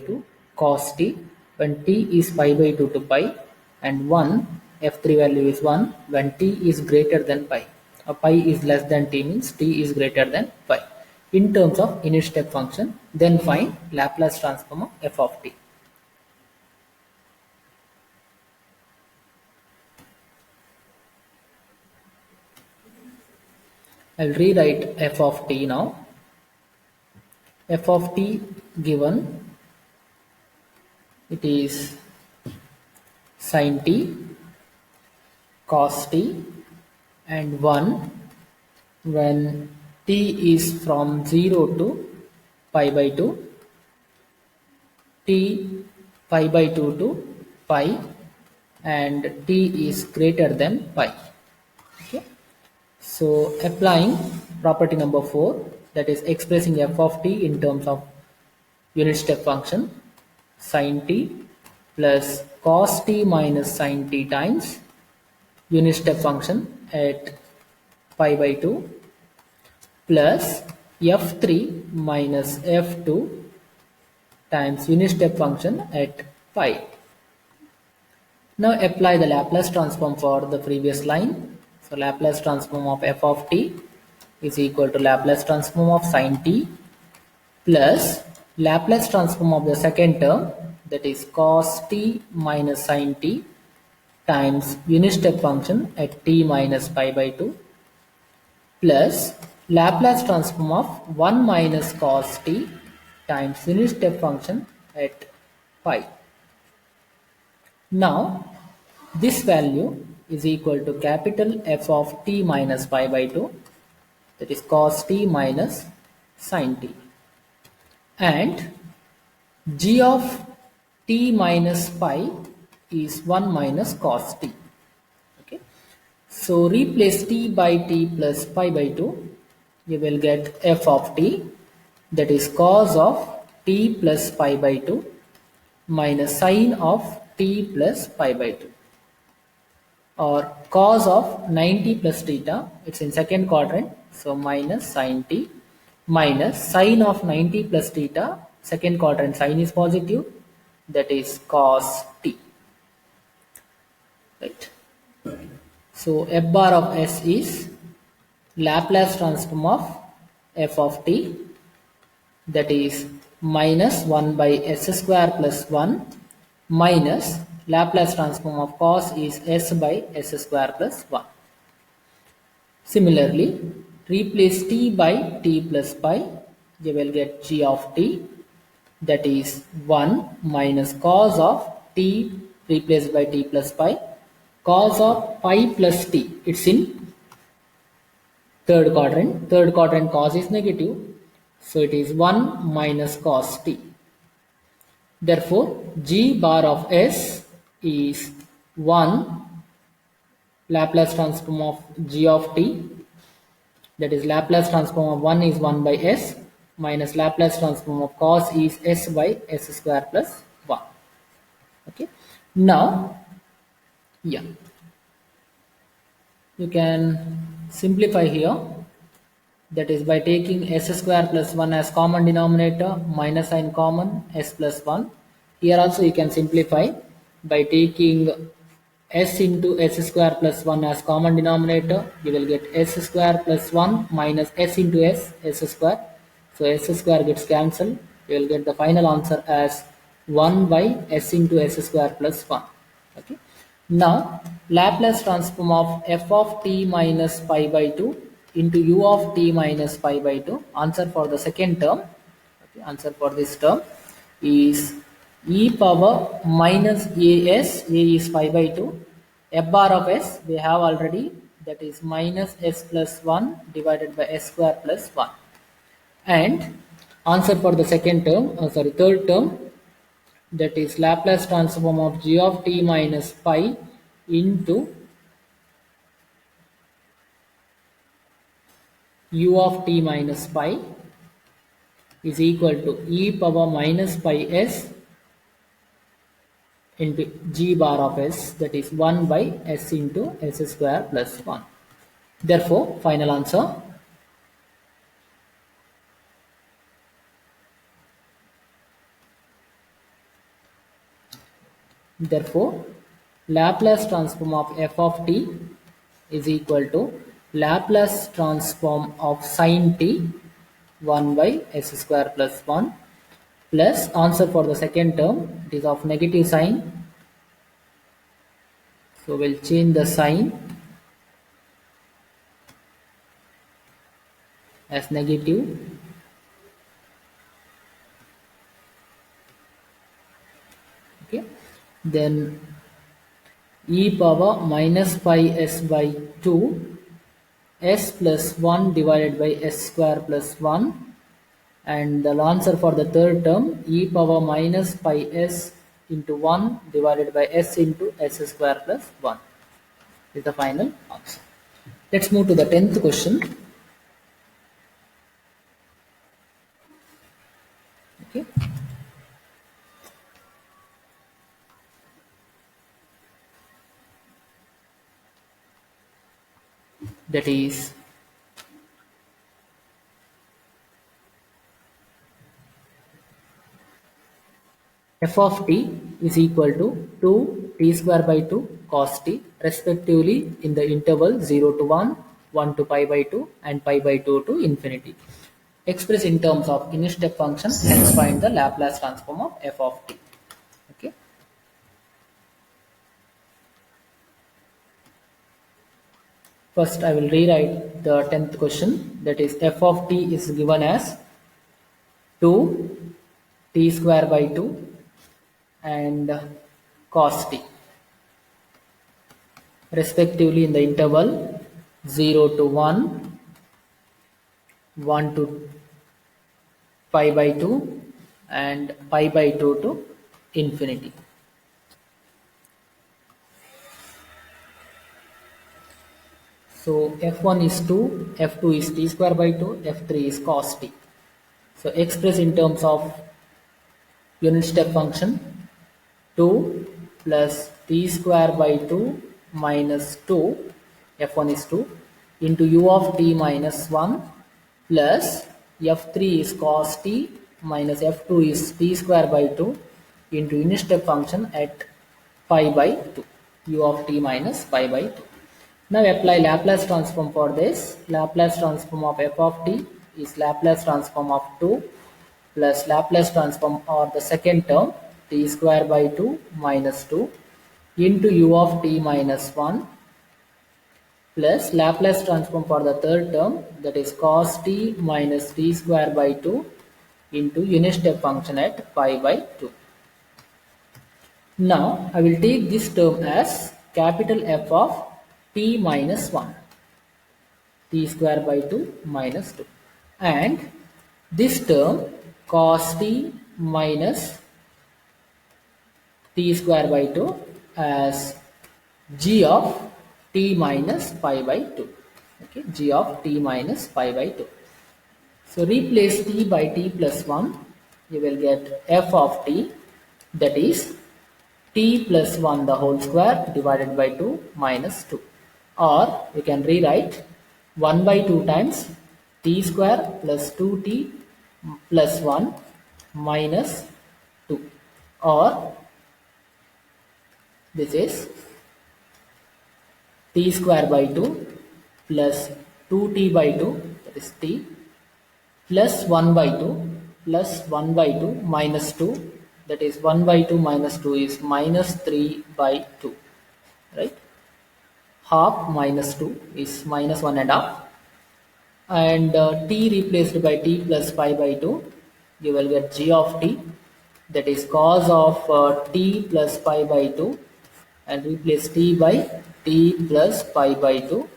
to cos t when t is pi by 2 to pi, and 1 f3 value is 1 when t is greater than pi. Pi is less than t means t is greater than pi in terms of unit step function. Then find Laplace transform of f of t. I'll rewrite f of t now. F of t given, it is sin t, cos t, and 1 when t is from 0 to pi by 2, t pi by 2 to pi, and t is greater than pi. Okay. So applying property number 4, that is expressing f of t in terms of unit step function, sin t plus cos t minus sin t times unit step function at pi by 2 plus f3 minus f2 times unit step function at pi. Now apply the Laplace transform for the previous line. So Laplace transform of f of t is equal to Laplace transform of sin t plus Laplace transform of the second term, that is cos t minus sin t times unit step function at t minus pi by 2 plus Laplace transform of 1 minus cos t times unit step function at pi. Now this value is equal to capital F of t minus pi by 2, that is cos t minus sin t, and g of t minus pi is 1 minus cos t. Okay. So replace t by t plus pi by 2, you will get f of t, that is cos of t plus pi by 2 minus sin of t plus pi by 2, or cos of 90 plus theta, it's in second quadrant, so minus sin t minus sin of 90 plus theta, second quadrant sin is positive, that is cos t. Right. So f bar of s is Laplace transform of f of t, that is minus 1 by s square plus 1 minus Laplace transform of cos is s by s square plus 1. Similarly, replace t by t plus pi, you will get g of t, that is 1 minus cos of t replaced by t plus pi, cos of pi plus t, it's in third quadrant cos is negative, so it is 1 minus cos t. Therefore g bar of s is 1 Laplace transform of g of t, that is Laplace transform of 1 is 1 by s minus Laplace transform of cos is s by s square plus 1. Okay. Now, yeah, you can simplify here, that is by taking s square plus 1 as common denominator, minus sign common, s plus 1. Here also you can simplify by taking s into s square plus 1 as common denominator, you will get s square plus 1 minus s into s square. So s square gets cancelled, you will get the final answer as 1 by s into s square plus 1. Okay. Now Laplace transform of f of t minus pi by 2 into u of t minus pi by 2, answer for the second term. Okay. Answer for this term is e power minus as, a is pi by 2, f bar of s we have already, that is minus s plus 1 divided by s square plus 1, and answer for the third term, that is Laplace transform of g of t minus pi into u of t minus pi is equal to e power minus pi s into g bar of s, that is 1 by s into s square plus 1. Therefore final answer Therefore, Laplace transform of f of t is equal to Laplace transform of sin t 1 by s square plus 1 plus answer for the second term, it is of negative sign. So we'll change the sign as negative. Okay. Then e power minus pi s by 2 s plus 1 divided by s square plus 1, and the answer for the third term e power minus pi s into 1 divided by s into s square plus 1 is the final answer. Let's move to the 10th question. Okay. That is f of t is equal to 2 t square by 2 cos t respectively in the interval 0 to 1, 1 to pi by 2 and pi by 2 to infinity. Expressed in terms of unit step function, let's find the Laplace transform of f of t. Okay. First I will rewrite the 10th question, that is f of t is given as 2 t square by 2 and cos t respectively in the interval 0 to 1, 1 to pi by 2 and pi by 2 to infinity. So f1 is 2, f2 is t square by 2, f3 is cos t. So express in terms of unit step function, 2 plus t square by 2 minus 2, f1 is 2, into u of t minus 1 plus f3 is cos t minus f2 is t square by 2 into unit step function at pi by 2, u of t minus pi by 2. Now apply Laplace transform for this. Laplace transform of f of t is Laplace transform of 2 plus Laplace transform or the second term t square by 2 minus 2 into u of t minus 1 plus Laplace transform for the third term, that is cos t minus t square by 2 into unit step function at pi by 2. Now I will take this term as capital F of t minus 1, t square by 2 minus 2, and this term cos t minus t square by 2 as g of t minus pi by 2. Okay, g of t minus pi by 2. So replace t by t plus 1, you will get f of t, that is t plus 1 the whole square divided by 2 minus 2, or we can rewrite 1 by 2 times t square plus 2t plus 1 minus 2, or this is t square by 2 plus 2t by 2, that is t, plus 1 by 2 plus 1 by 2 minus 2, that is 1 by 2 minus 2 is minus 3 by 2, right? Half minus 2 is minus 1 and half, and t replaced by t plus pi by 2, you will get g of t, that is cos of t plus pi by 2, and replace t by t plus pi by 2,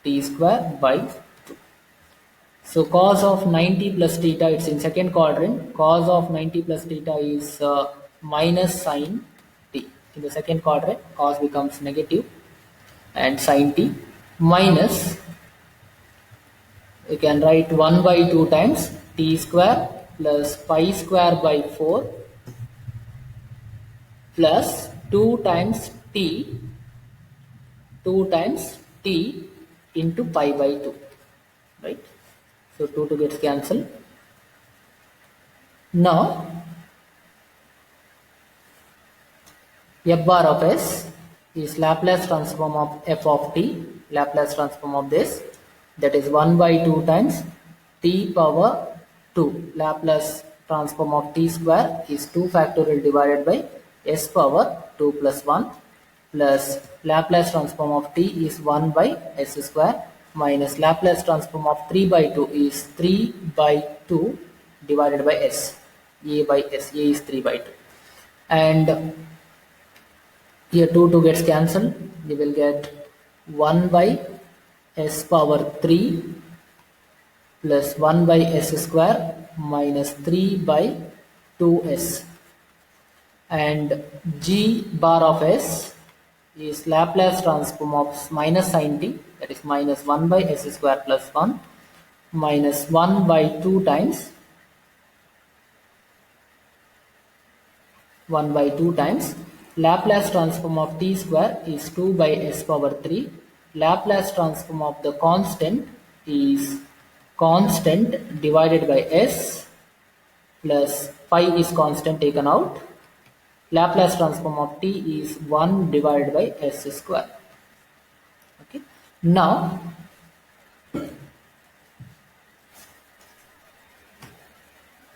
t square by 2. So cos of 90 plus theta, it's in second quadrant, cos of 90 plus theta is minus sin t. In the second quadrant, cos becomes negative and sin t minus, you can write 1 by 2 times t square plus pi square by 4 plus 2 times t, 2 times t into pi by 2, right? So 2 gets cancelled. Now f bar of s is Laplace transform of f of t, Laplace transform of this, that is 1 by 2 times t power 2. Laplace transform of t square is 2 factorial divided by s power 2 plus 1, plus Laplace transform of t is 1 by s square, minus Laplace transform of 3 by 2 is 3 by 2 divided by s. A by s, a is 3 by 2. And here 2 gets cancelled. You will get 1 by s power 3 plus 1 by s square minus 3 by 2s. And g bar of s is Laplace transform of minus sin t, that is minus 1 by s square plus 1 minus 1 by 2 times 1 by 2 times Laplace transform of t square is 2 by s power 3. Laplace transform of the constant is constant divided by s plus pi is constant taken out. Laplace transform of t is 1 divided by s square. Okay. Now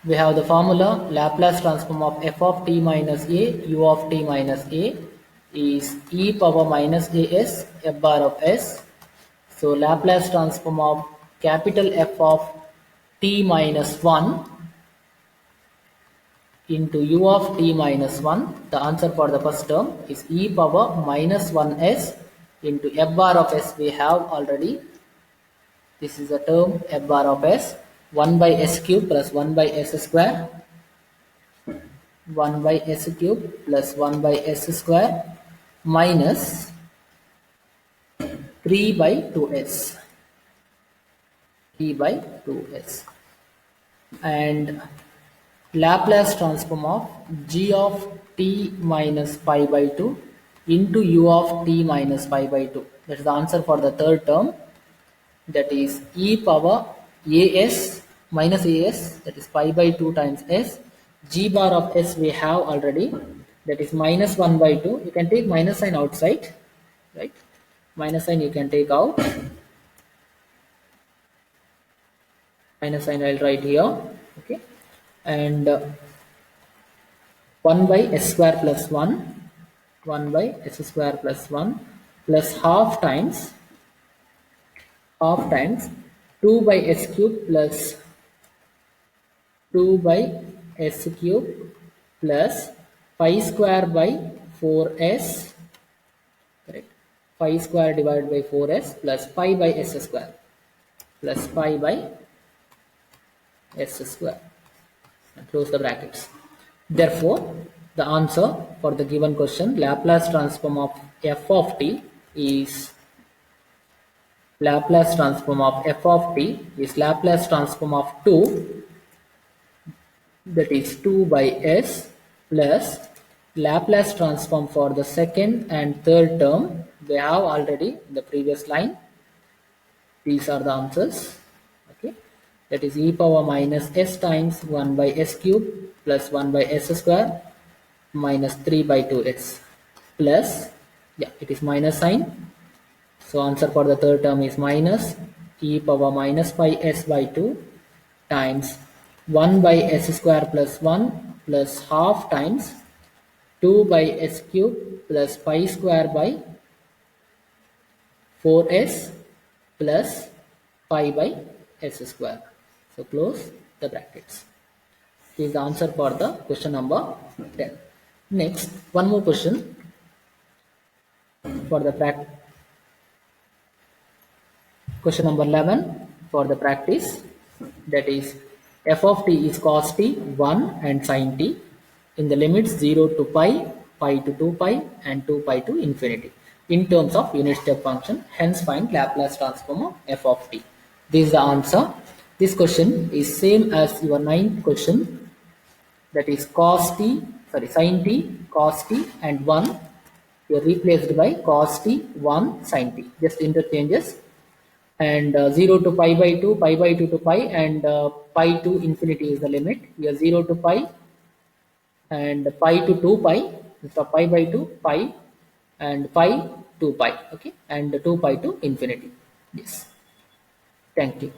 we have the formula Laplace transform of f of t minus a u of t minus a is e power minus as f bar of s. So Laplace transform of capital F of t minus 1 into u of t minus 1. The answer for the first term is e power minus 1s into f bar of s we have already. This is a term f bar of s, 1 by s cube plus 1 by s square, 1 by s cube plus 1 by s square minus 3 by 2s, 3 by 2s. And Laplace transform of g of t minus pi by 2 into u of t minus pi by 2. That is the answer for the third term. That is e power as minus as, that is pi by 2 times s. G bar of s we have already, that is minus 1 by 2. You can take minus sign outside, right? Minus sign you can take out. Minus sign I'll write here. Okay. And 1 by s square plus 1, 1 by s square plus 1 plus half times 2 by s cube plus 2 by s cube plus pi square by 4s, correct? Pi square divided by 4s plus pi by s square plus pi by s square, and close the brackets. Therefore, the answer for the given question Laplace transform of f of t is Laplace transform of f of t is Laplace transform of 2, that is 2 by s, plus Laplace transform for the second and third term we have already in the previous line. These are the answers. Okay, that is e power minus s times 1 by s cube plus 1 by s square minus 3 by 2s plus, yeah, it is minus sign. So answer for the third term is minus e power minus pi s by 2 times 1 by s square plus 1 plus half times 2 by s cube plus pi square by 4s plus pi by s square. So close the brackets. This is the answer for the question number 10. Next, one more question for the practice. Question number 11 for the practice, that is f of t is cos t 1 and sin t in the limits 0 to pi, pi to 2 pi and 2 pi to infinity in terms of unit step function. Hence find Laplace transform of f of t. This is the answer. This question is same as your 9th question, that is sin t, cos t and 1. You are replaced by cos t 1 sin t, just interchanges. And 0 to pi by 2, pi by 2 to pi, and pi to infinity is the limit. Here 0 to pi and pi to 2 pi, instead of pi by 2 pi, and pi 2 pi, okay, and 2 pi to infinity. Yes, thank you.